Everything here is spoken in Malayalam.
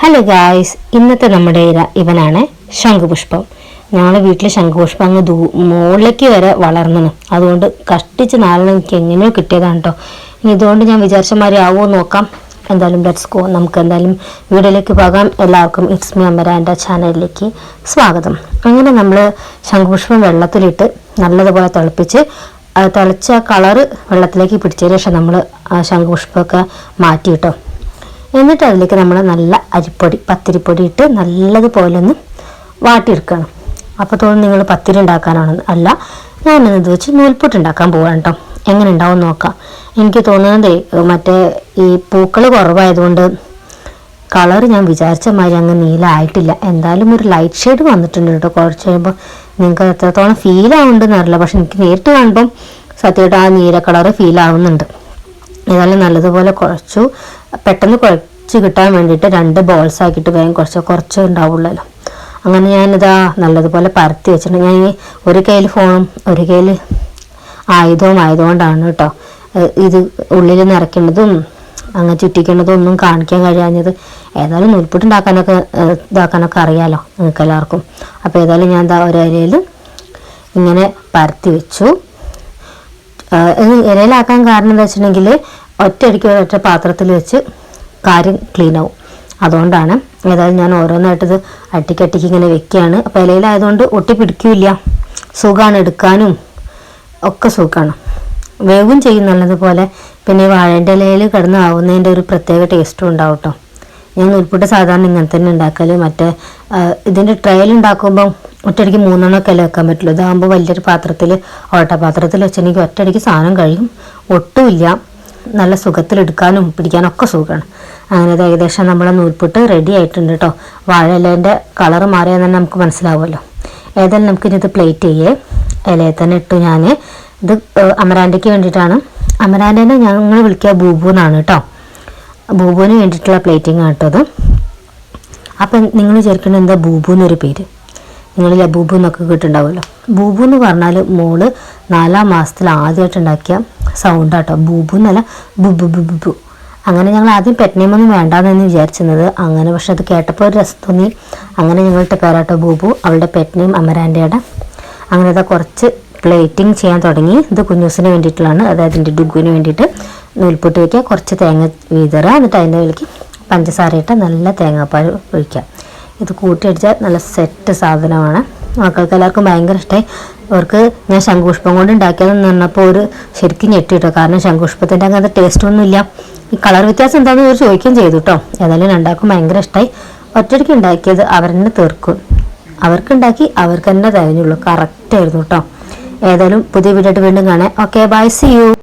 ഹലോ ഗായ്സ്, ഇന്നത്തെ നമ്മുടെ ഇവനാണ് ശംഖുപുഷ്പം. ഞങ്ങളുടെ വീട്ടിൽ ശംഖുപുഷ്പം അങ്ങ് മുകളിലേക്ക് വരെ വളർന്നു. അതുകൊണ്ട് കഷ്ടിച്ച് നാളെ എനിക്ക് എങ്ങനെയോ കിട്ടിയതാണ് കേട്ടോ. ഇനി ഇതുകൊണ്ട് ഞാൻ വിചാരിച്ച മാതിരി ആവുമോ നോക്കാം. എന്തായാലും ലെറ്റ്സ് ഗോ, നമുക്ക് എന്തായാലും വീഡിയോയിലേക്ക് പോകാം. എല്ലാവർക്കും ഇറ്റ്സ് മീ അമരാൻ്റെ ചാനലിലേക്ക് സ്വാഗതം. അങ്ങനെ നമ്മൾ ശംഖുപുഷ്പം വെള്ളത്തിലിട്ട് നല്ലതുപോലെ തിളപ്പിച്ച് തിളച്ച കളറ് വെള്ളത്തിലേക്ക് പിടിച്ചതിന് ശേഷം നമ്മൾ ശംഖുപുഷ്പമൊക്കെ മാറ്റി കേട്ടോ. എന്നിട്ട് അതിലേക്ക് നമ്മൾ നല്ല അരിപ്പൊടി പത്തിരിപ്പൊടി ഇട്ട് നല്ലതുപോലെ ഒന്ന് വാട്ടിയെടുക്കണം. അപ്പോൾ തോന്നുന്നു നിങ്ങൾ പത്തിരി ഉണ്ടാക്കാനാണെന്ന്. അല്ല, ഞാനിത് വെച്ച് നൂൽപുട്ട് ഉണ്ടാക്കാൻ പോവാണ് കേട്ടോ. എങ്ങനെ ഉണ്ടാവും നോക്കാം. എനിക്ക് തോന്നുന്നത് മറ്റേ ഈ പൂക്കൾ കുറവായതുകൊണ്ട് കളർ ഞാൻ വിചാരിച്ച മാതിരി അങ്ങ് നീലമായിട്ടില്ല. എന്തായാലും ഒരു ലൈറ്റ് ഷെയ്ഡ് വന്നിട്ടുണ്ട് കേട്ടോ. കുറച്ച് കഴിയുമ്പോൾ നിങ്ങൾക്ക് എത്രത്തോളം ഫീൽ ആവുന്നുണ്ടെന്ന് അറിയില്ല, പക്ഷെ എനിക്ക് നേരിട്ട് കാണുമ്പം സത്യമായിട്ട് ആ നീല കളറ് ഫീൽ ആവുന്നുണ്ട്. ഏതായാലും നല്ലതുപോലെ കുഴച്ചു. പെട്ടെന്ന് കുഴച്ച് കിട്ടാൻ വേണ്ടിയിട്ട് 2 ബോൾസ് ആക്കിയിട്ട് വേഗം കുറച്ച് ഉണ്ടാവുള്ളല്ലോ. അങ്ങനെ ഞാനിതാ നല്ലതുപോലെ പരത്തി വെച്ചിട്ടുണ്ട്. ഞാൻ ഈ ഒരു കയ്യിൽ ഫോണും ഒരു കയ്യിൽ ആയുധവും ആയതുകൊണ്ടാണ് കേട്ടോ ഇത് ഉള്ളിൽ നിറയ്ക്കേണ്ടതും അങ്ങനെ ചുറ്റിക്കേണ്ടതും ഒന്നും കാണിക്കാൻ കഴിയാഞ്ഞത്. ഏതായാലും നൂൽപുട്ട് ഇതാക്കാനൊക്കെ അറിയാലോ നിങ്ങൾക്ക് എല്ലാവർക്കും. അപ്പോൾ ഏതായാലും ഞാൻ എന്താ ഒരു ഇലയിൽ ഇങ്ങനെ പരത്തി വെച്ചു. ഇലയിലാക്കാൻ കാരണം എന്താ വെച്ചിട്ടുണ്ടെങ്കിൽ ഒറ്റ പാത്രത്തിൽ വെച്ച് കാര്യം ക്ലീൻ ആവും. അതുകൊണ്ടാണ്. ഏതായാലും ഞാൻ ഓരോന്നായിട്ടിത് അട്ടിക്കട്ടിക്ക് ഇങ്ങനെ വെക്കുകയാണ്. അപ്പോൾ ഇലയിലായതുകൊണ്ട് ഒട്ടി പിടിക്കില്ല, സുഖമാണ്, എടുക്കാനും ഒക്കെ സുഖമാണ്, വേവും ചെയ്യും നല്ലതുപോലെ. പിന്നെ വാഴൻ്റെ ഇലയിൽ കിടന്ന് ആവുന്നതിൻ്റെ ഒരു പ്രത്യേക ടേസ്റ്റും ഉണ്ടാവും കേട്ടോ. ഞാൻ നൂൽപുട്ട് സാധാരണ ഇങ്ങനെ തന്നെ ഉണ്ടാക്കൽ. മറ്റേ ഇതിൻ്റെ ട്രയൽ ഉണ്ടാക്കുമ്പം ഒറ്റയടിക്ക് 3 ഇല വെക്കാൻ പറ്റുള്ളൂ. ഇതാകുമ്പോൾ വലിയൊരു പാത്രത്തിൽ ഓട്ടപാത്രത്തിൽ വെച്ചിട്ടുണ്ടെങ്കിൽ ഒറ്റയടിക്ക് സാധനം കഴിയും, ഒട്ടുമില്ല, നല്ല സുഖത്തിലെടുക്കാനും പിടിക്കാനും ഒക്കെ സുഖമാണ്. അങ്ങനെ ഏകദേശം നമ്മളെ നൂൽപുട്ട് റെഡി ആയിട്ടുണ്ട് കേട്ടോ. വാഴ ഇലേൻ്റെ കളറ് മാറിയാൽ തന്നെ നമുക്ക് മനസ്സിലാവുമല്ലോ. ഏതായാലും നമുക്കിത് പ്ലേറ്റ് ചെയ്യേ. ഇലയിൽ തന്നെ ഇട്ടു. ഞാൻ ഇത് അമരാൻ്റെക്ക് വേണ്ടിയിട്ടാണ്. അമരാൻ്റെനെ ഞങ്ങൾ വിളിക്കുക ബൂബു എന്നാണ് കേട്ടോ. ബൂബുവിന് വേണ്ടിയിട്ടുള്ള പ്ലേറ്റിംഗ് ആട്ടത്. അപ്പം നിങ്ങൾ വിചാരിക്കേണ്ടത് എന്താ ബൂബു എന്നൊരു പേര്? നിങ്ങൾ ലബൂബു എന്നൊക്കെ കേട്ടിട്ടുണ്ടാവുമല്ലോ. ബൂബു എന്ന് പറഞ്ഞാൽ മോള് 4-ാം മാസത്തിൽ ആദ്യമായിട്ട് ഉണ്ടാക്കിയ സൗണ്ടാട്ടോ. ബൂബു എന്നല്ല, ബുബു ബുബു. അങ്ങനെ ഞങ്ങൾ ആദ്യം പെറ്റ് നെയിമൊന്നും വേണ്ടാന്ന് വിചാരിച്ചിരുന്നത്. അങ്ങനെ പക്ഷെ അത് കേട്ടപ്പോൾ ഒരു രസം തോന്നി. അങ്ങനെ ഞങ്ങളുടെ പേരാട്ടോ ബൂബു. അവളുടെ പെറ്റ് നെയിം അമരാൻ്റെയുടെ. അങ്ങനെ ഇതാ കുറച്ച് പ്ലേറ്റിംഗ് ചെയ്യാൻ തുടങ്ങി. ഇത് കുഞ്ഞൂസിന് വേണ്ടിയിട്ടുള്ളതാണ്, അതായത് എൻ്റെ ഡുഗുവിന് വേണ്ടിയിട്ട്. നൂൽപുട്ട് വയ്ക്കുക, കുറച്ച് തേങ്ങ വീതറുക, എന്നിട്ട് അതിൻ്റെ വിളിക്ക് പഞ്ചസാര ഇട്ട് നല്ല തേങ്ങാപ്പാൽ ഒഴിക്കുക. ഇത് കൂട്ടിയടിച്ചാൽ നല്ല സെറ്റ് സാധനമാണ്. മക്കൾക്ക് എല്ലാവർക്കും ഭയങ്കര ഇഷ്ടമായി. അവർക്ക് ഞാൻ ശംഖുപുഷ്പം കൊണ്ട് ഉണ്ടാക്കിയതെന്ന് പറഞ്ഞപ്പോൾ ഒരു ശരിക്കും ഞെട്ടിട്ടോ. കാരണം ശംഖുപുഷ്പത്തിൻ്റെ അങ്ങനത്തെ ടേസ്റ്റൊന്നും ഇല്ല. ഈ കളർ വ്യത്യാസം എന്താണെന്ന് അവർ ചോദിക്കുകയും ചെയ്തു കേട്ടോ. ഏതായാലും രണ്ടാൾക്കും ഭയങ്കര ഇഷ്ടമായി. ഒറ്റയ്ക്ക് ഉണ്ടാക്കിയത് അവർ തന്നെ തീർക്കും. അവർക്കുണ്ടാക്കി അവർക്ക് തന്നെ തികഞ്ഞുള്ളൂ. കറക്റ്റായിരുന്നു കേട്ടോ. ഏതായാലും പുതിയ വീഡിയോ ആയിട്ട് വീണ്ടും കാണാം. Okay, bye, see U.